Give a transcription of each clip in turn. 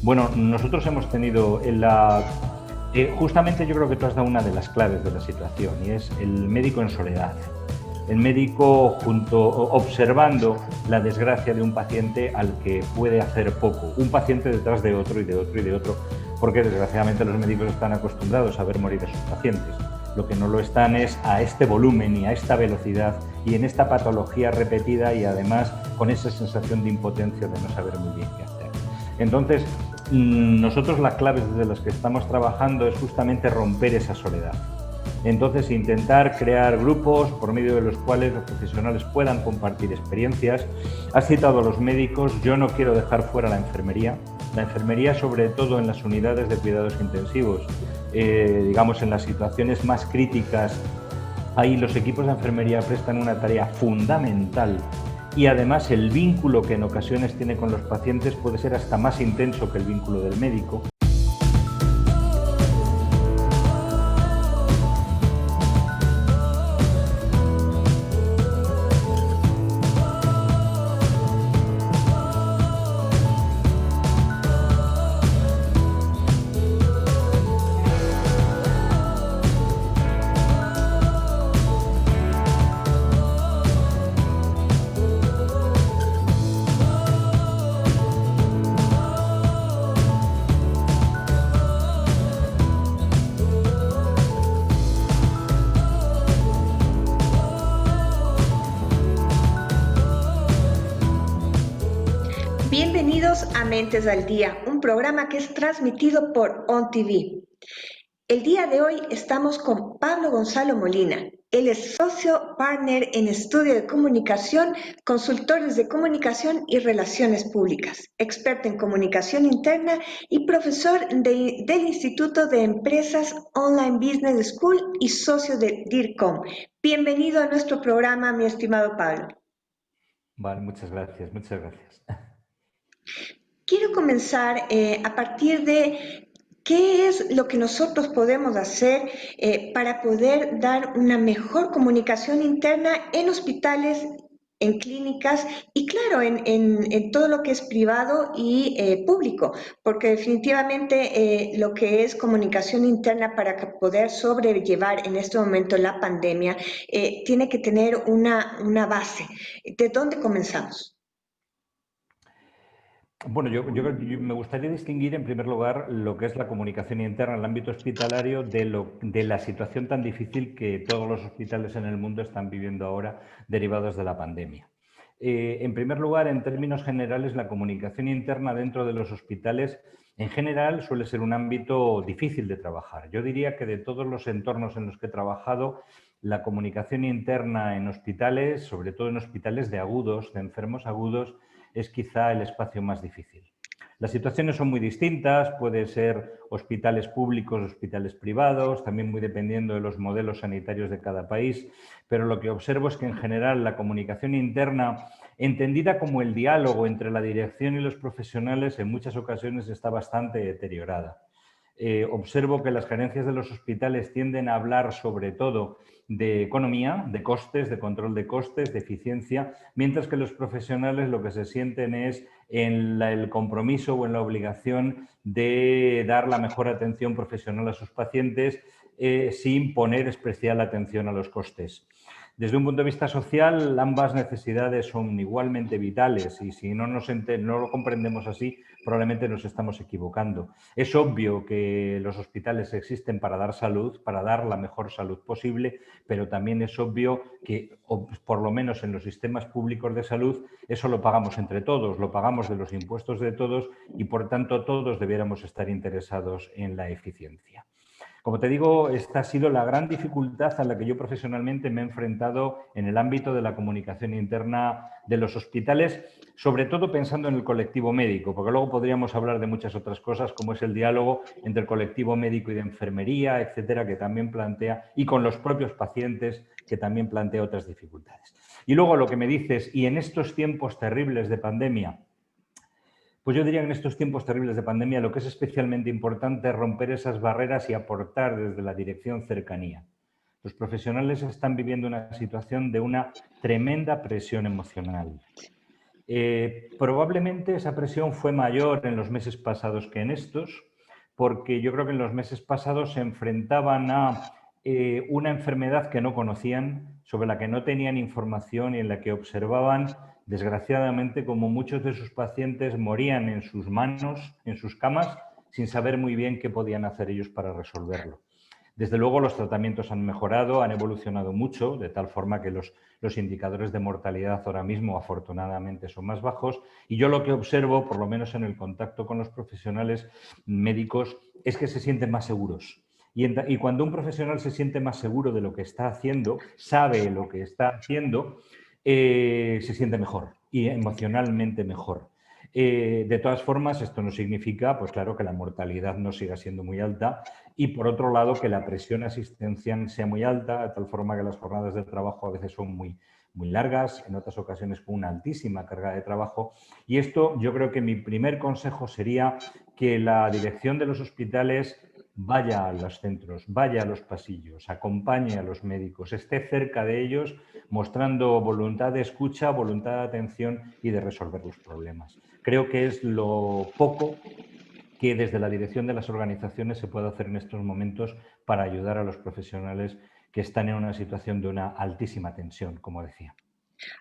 Bueno, nosotros hemos tenido justamente yo creo que tú has dado una de las claves de la situación y es el médico en soledad. El médico observando la desgracia de un paciente al que puede hacer poco. Un paciente detrás de otro y de otro y de otro, porque desgraciadamente los médicos están acostumbrados a ver morir a sus pacientes. Lo que no lo están es a este volumen y a esta velocidad y en esta patología repetida y además con esa sensación de impotencia de no saber muy bien qué hacer. Entonces, nosotros las claves desde las que estamos trabajando es justamente romper esa soledad. Entonces, intentar crear grupos por medio de los cuales los profesionales puedan compartir experiencias. Has citado a los médicos, yo no quiero dejar fuera la enfermería. La enfermería, sobre todo en las unidades de cuidados intensivos, digamos en las situaciones más críticas, ahí los equipos de enfermería prestan una tarea fundamental y además el vínculo que en ocasiones tiene con los pacientes puede ser hasta más intenso que el vínculo del médico. Bienvenidos a Mentes al Día, un programa que es transmitido por OnTV. El día de hoy estamos con Pablo Gonzalo Molina. Él es socio partner en estudio de comunicación, consultores de comunicación y relaciones públicas, experto en comunicación interna y profesor del Instituto de Empresas Online Business School y socio de DIRCOM. Bienvenido a nuestro programa, mi estimado Pablo. Vale, muchas gracias, muchas gracias. Quiero comenzar a partir de qué es lo que nosotros podemos hacer para poder dar una mejor comunicación interna en hospitales, en clínicas y claro, en todo lo que es privado y público, porque definitivamente lo que es comunicación interna para poder sobrellevar en este momento la pandemia tiene que tener una base. ¿De dónde comenzamos? Bueno, yo me gustaría distinguir en primer lugar lo que es la comunicación interna en el ámbito hospitalario de la situación tan difícil que todos los hospitales en el mundo están viviendo ahora derivados de la pandemia. En primer lugar, en términos generales, la comunicación interna dentro de los hospitales en general suele ser un ámbito difícil de trabajar. Yo diría que de todos los entornos en los que he trabajado, la comunicación interna en hospitales, sobre todo en hospitales de agudos, de enfermos agudos, es quizá el espacio más difícil. Las situaciones son muy distintas, puede ser hospitales públicos, hospitales privados, también muy dependiendo de los modelos sanitarios de cada país, pero lo que observo es que en general la comunicación interna, entendida como el diálogo entre la dirección y los profesionales, en muchas ocasiones está bastante deteriorada. Observo que las gerencias de los hospitales tienden a hablar sobre todo de economía, de costes, de control de costes, de eficiencia, mientras que los profesionales lo que se sienten es en el compromiso o en la obligación de dar la mejor atención profesional a sus pacientes sin poner especial atención a los costes. Desde un punto de vista social, ambas necesidades son igualmente vitales y si no lo comprendemos así, probablemente nos estamos equivocando. Es obvio que los hospitales existen para dar salud, para dar la mejor salud posible, pero también es obvio que, por lo menos en los sistemas públicos de salud, eso lo pagamos entre todos, lo pagamos de los impuestos de todos y, por tanto, todos debiéramos estar interesados en la eficiencia. Como te digo, esta ha sido la gran dificultad a la que yo profesionalmente me he enfrentado en el ámbito de la comunicación interna de los hospitales, sobre todo pensando en el colectivo médico, porque luego podríamos hablar de muchas otras cosas, como es el diálogo entre el colectivo médico y de enfermería, etcétera, que también plantea, y con los propios pacientes, que también plantea otras dificultades. Y luego lo que me dices, y en estos tiempos terribles de pandemia, pues yo diría que en estos tiempos terribles de pandemia lo que es especialmente importante es romper esas barreras y aportar desde la dirección cercanía. Los profesionales están viviendo una situación de una tremenda presión emocional. Probablemente esa presión fue mayor en los meses pasados que en estos, porque yo creo que en los meses pasados se enfrentaban a una enfermedad que no conocían, sobre la que no tenían información y en la que observaban, desgraciadamente, como muchos de sus pacientes morían en sus manos, en sus camas, sin saber muy bien qué podían hacer ellos para resolverlo. Desde luego los tratamientos han mejorado, han evolucionado mucho, de tal forma que los indicadores de mortalidad ahora mismo afortunadamente son más bajos, y yo lo que observo, por lo menos en el contacto con los profesionales médicos, es que se sienten más seguros. Y cuando un profesional se siente más seguro de lo que está haciendo, sabe lo que está haciendo, se siente mejor y emocionalmente mejor. De todas formas, esto no significa, pues claro, que la mortalidad no siga siendo muy alta y, por otro lado, que la presión asistencial sea muy alta, de tal forma que las jornadas de trabajo a veces son muy largas, en otras ocasiones con una altísima carga de trabajo. Y esto, yo creo que mi primer consejo sería que la dirección de los hospitales vaya a los centros, vaya a los pasillos, acompañe a los médicos, esté cerca de ellos, mostrando voluntad de escucha, voluntad de atención y de resolver los problemas. Creo que es lo poco que desde la dirección de las organizaciones se puede hacer en estos momentos para ayudar a los profesionales que están en una situación de una altísima tensión, como decía.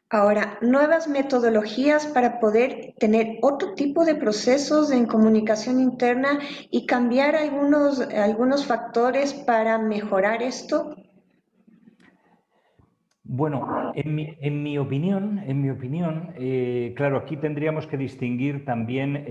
Ahora, nuevas metodologías para poder tener otro tipo de procesos en comunicación interna y cambiar algunos factores para mejorar esto. Bueno, en mi opinión, claro, aquí tendríamos que distinguir también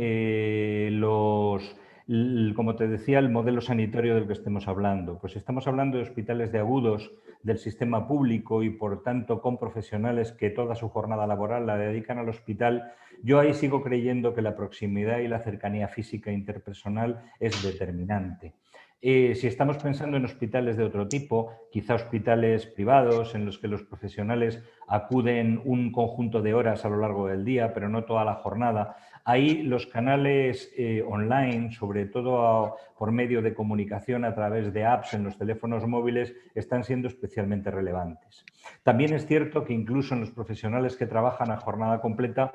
como te decía, el modelo sanitario del que estemos hablando. Pues estamos hablando de hospitales de agudos del sistema público y, por tanto, con profesionales que toda su jornada laboral la dedican al hospital. Yo ahí sigo creyendo que la proximidad y la cercanía física interpersonal es determinante. Si estamos pensando en hospitales de otro tipo, quizá hospitales privados en los que los profesionales acuden un conjunto de horas a lo largo del día, pero no toda la jornada, ahí los canales online, sobre todo por medio de comunicación a través de apps en los teléfonos móviles, están siendo especialmente relevantes. También es cierto que incluso en los profesionales que trabajan a jornada completa,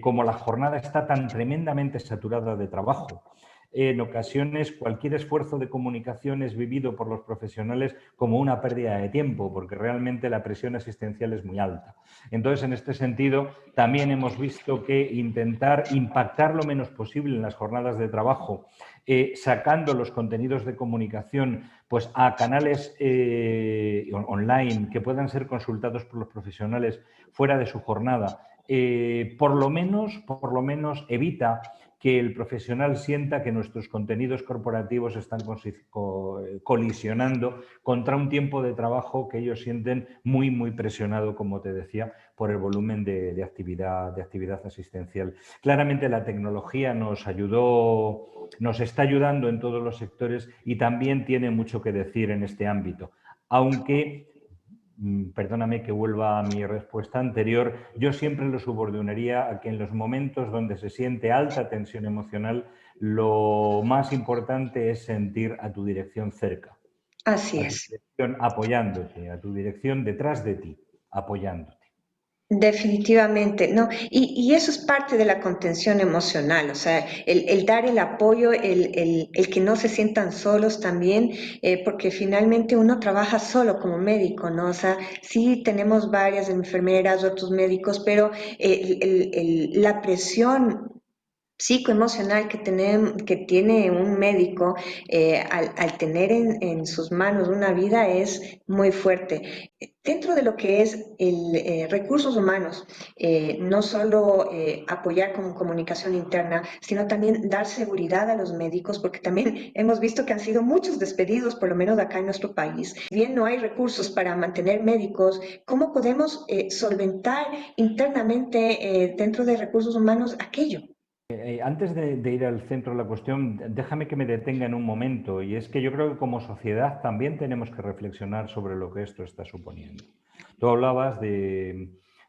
como la jornada está tan tremendamente saturada de trabajo, en ocasiones cualquier esfuerzo de comunicación es vivido por los profesionales como una pérdida de tiempo, porque realmente la presión asistencial es muy alta. Entonces, en este sentido, también hemos visto que intentar impactar lo menos posible en las jornadas de trabajo, sacando los contenidos de comunicación pues, a canales online que puedan ser consultados por los profesionales fuera de su jornada, por lo menos evita que el profesional sienta que nuestros contenidos corporativos están colisionando contra un tiempo de trabajo que ellos sienten muy presionado, como te decía, por el volumen de actividad asistencial. Claramente la tecnología nos está ayudando en todos los sectores y también tiene mucho que decir en este ámbito, aunque perdóname que vuelva a mi respuesta anterior, yo siempre lo subordinaría a que en los momentos donde se siente alta tensión emocional, lo más importante es sentir a tu dirección cerca, Así a tu es. dirección apoyándote, a tu dirección detrás de ti, apoyándote. Definitivamente, ¿no? Y eso es parte de la contención emocional, o sea, el dar el apoyo, el que no se sientan solos también, porque finalmente uno trabaja solo como médico, ¿no? O sea, sí tenemos varias enfermeras, otros médicos, pero la presión psicoemocional que tiene un médico al tener en sus manos una vida es muy fuerte. Dentro de lo que es recursos humanos, no solo apoyar con comunicación interna, sino también dar seguridad a los médicos, porque también hemos visto que han sido muchos despedidos, por lo menos acá en nuestro país. Si bien no hay recursos para mantener médicos, ¿cómo podemos solventar internamente dentro de recursos humanos aquello? Antes de ir al centro de la cuestión, déjame que me detenga en un momento, y es que yo creo que como sociedad también tenemos que reflexionar sobre lo que esto está suponiendo. Tú hablabas de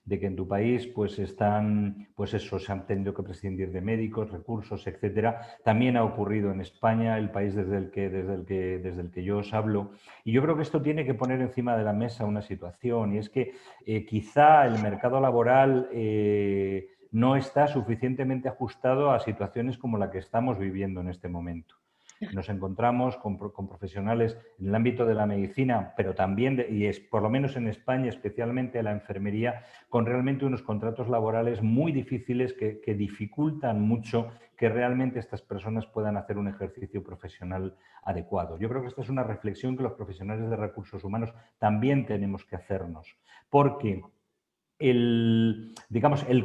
que en tu país pues eso, se han tenido que prescindir de médicos, recursos, etcétera. También ha ocurrido en España, el país desde el que yo os hablo. Y yo creo que esto tiene que poner encima de la mesa una situación, y es que quizá el mercado laboral no está suficientemente ajustado a situaciones como la que estamos viviendo en este momento. Nos encontramos con profesionales en el ámbito de la medicina, pero también, por lo menos en España, especialmente la enfermería, con realmente unos contratos laborales muy difíciles que dificultan mucho que realmente estas personas puedan hacer un ejercicio profesional adecuado. Yo creo que esta es una reflexión que los profesionales de recursos humanos también tenemos que hacernos, porque el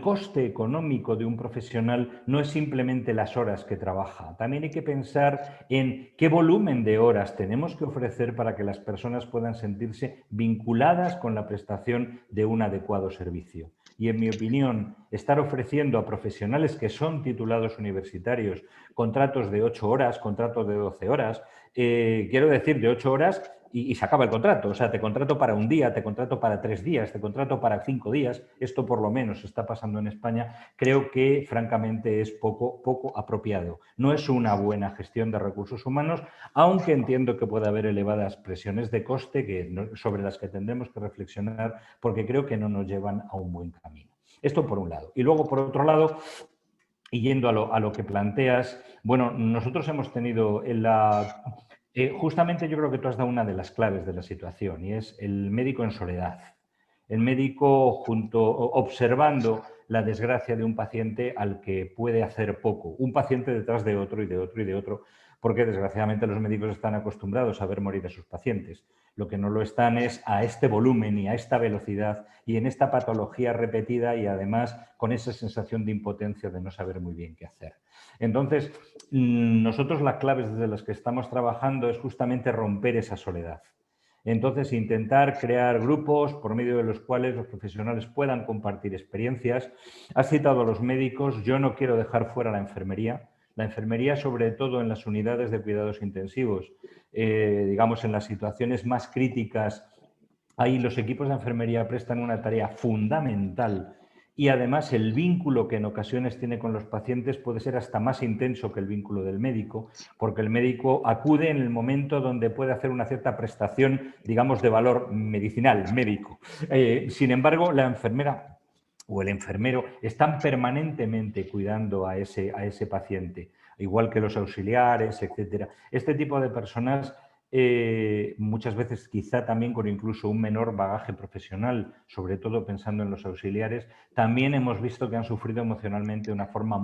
coste económico de un profesional no es simplemente las horas que trabaja. También hay que pensar en qué volumen de horas tenemos que ofrecer para que las personas puedan sentirse vinculadas con la prestación de un adecuado servicio. Y en mi opinión, estar ofreciendo a profesionales que son titulados universitarios contratos de 8 horas, contratos de 12 horas, quiero decir de 8 horas y se acaba el contrato. O sea, te contrato para un día, te contrato para 3 días, te contrato para 5 días. Esto por lo menos está pasando en España. Creo que francamente es poco apropiado. No es una buena gestión de recursos humanos, aunque entiendo que puede haber elevadas presiones de coste sobre las que tendremos que reflexionar porque creo que no nos llevan a un buen camino. Esto por un lado. Y luego, por otro lado, y yendo a lo que planteas, bueno, nosotros hemos tenido justamente yo creo que tú has dado una de las claves de la situación y es el médico en soledad. El médico observando la desgracia de un paciente al que puede hacer poco. Un paciente detrás de otro y de otro y de otro, porque desgraciadamente los médicos están acostumbrados a ver morir a sus pacientes. Lo que no lo están es a este volumen y a esta velocidad y en esta patología repetida y además con esa sensación de impotencia de no saber muy bien qué hacer. Entonces, nosotros las claves desde las que estamos trabajando es justamente romper esa soledad. Entonces, intentar crear grupos por medio de los cuales los profesionales puedan compartir experiencias. Has citado a los médicos, yo no quiero dejar fuera la enfermería. La enfermería, sobre todo en las unidades de cuidados intensivos, digamos en las situaciones más críticas, ahí los equipos de enfermería prestan una tarea fundamental y además el vínculo que en ocasiones tiene con los pacientes puede ser hasta más intenso que el vínculo del médico, porque el médico acude en el momento donde puede hacer una cierta prestación, digamos, de valor medicinal, médico. Sin embargo, la enfermera o el enfermero están permanentemente cuidando a ese paciente, igual que los auxiliares, etcétera. Este tipo de personas muchas veces quizá también con incluso un menor bagaje profesional, sobre todo pensando en los auxiliares, también hemos visto que han sufrido emocionalmente de una forma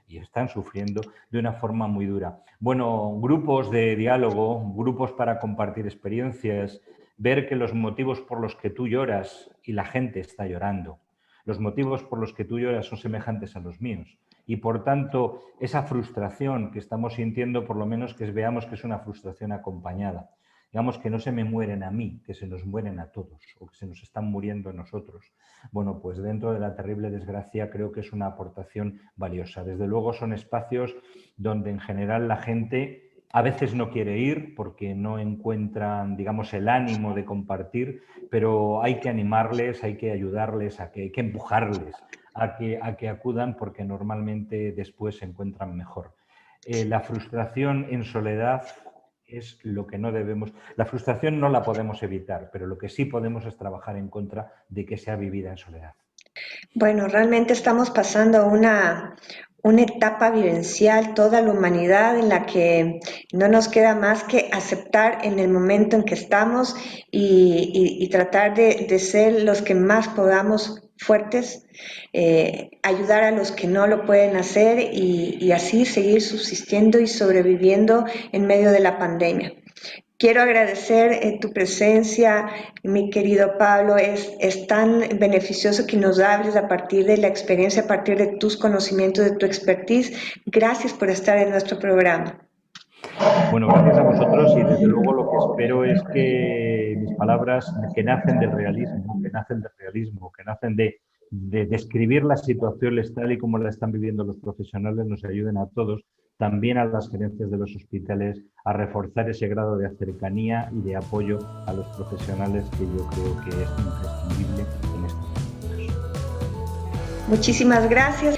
y están sufriendo de una forma muy dura. Bueno, grupos de diálogo, grupos para compartir experiencias, ver que los motivos por los que tú lloras y la gente está llorando, los motivos por los que tú lloras son semejantes a los míos. Y, por tanto, esa frustración que estamos sintiendo, por lo menos que veamos que es una frustración acompañada. Digamos que no se me mueren a mí, que se nos mueren a todos o que se nos están muriendo a nosotros. Bueno, pues dentro de la terrible desgracia creo que es una aportación valiosa. Desde luego son espacios donde en general la gente a veces no quiere ir porque no encuentran, digamos, el ánimo de compartir, pero hay que animarles, hay que ayudarles, hay que empujarles a que acudan porque normalmente después se encuentran mejor. La frustración en soledad es lo que no debemos... La frustración no la podemos evitar, pero lo que sí podemos es trabajar en contra de que sea vivida en soledad. Bueno, realmente estamos pasando una etapa vivencial, toda la humanidad, en la que no nos queda más que aceptar en el momento en que estamos y tratar de ser los que más podamos fuertes, ayudar a los que no lo pueden hacer y así seguir subsistiendo y sobreviviendo en medio de la pandemia. Quiero agradecer tu presencia, mi querido Pablo. Es tan beneficioso que nos hables a partir de la experiencia, a partir de tus conocimientos, de tu expertise. Gracias por estar en nuestro programa. Bueno, gracias a vosotros y desde luego lo que espero es que mis palabras que nacen del realismo, que nacen de describir las situaciones tal y como la están viviendo los profesionales, nos ayuden a todos, también a las gerencias de los hospitales, a reforzar ese grado de cercanía y de apoyo a los profesionales que yo creo que es imprescindible en estos momentos. Muchísimas gracias.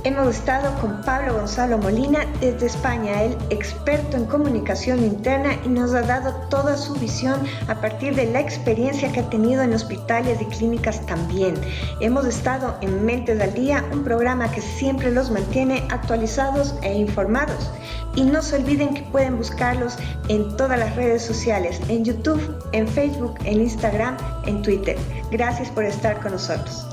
Hemos estado con Pablo Gonzalo Molina desde España, él experto en comunicación interna y nos ha dado toda su visión a partir de la experiencia que ha tenido en hospitales y clínicas también. Hemos estado en Mentes al Día, un programa que siempre los mantiene actualizados e informados. Y no se olviden que pueden buscarlos en todas las redes sociales, en YouTube, en Facebook, en Instagram, en Twitter. Gracias por estar con nosotros.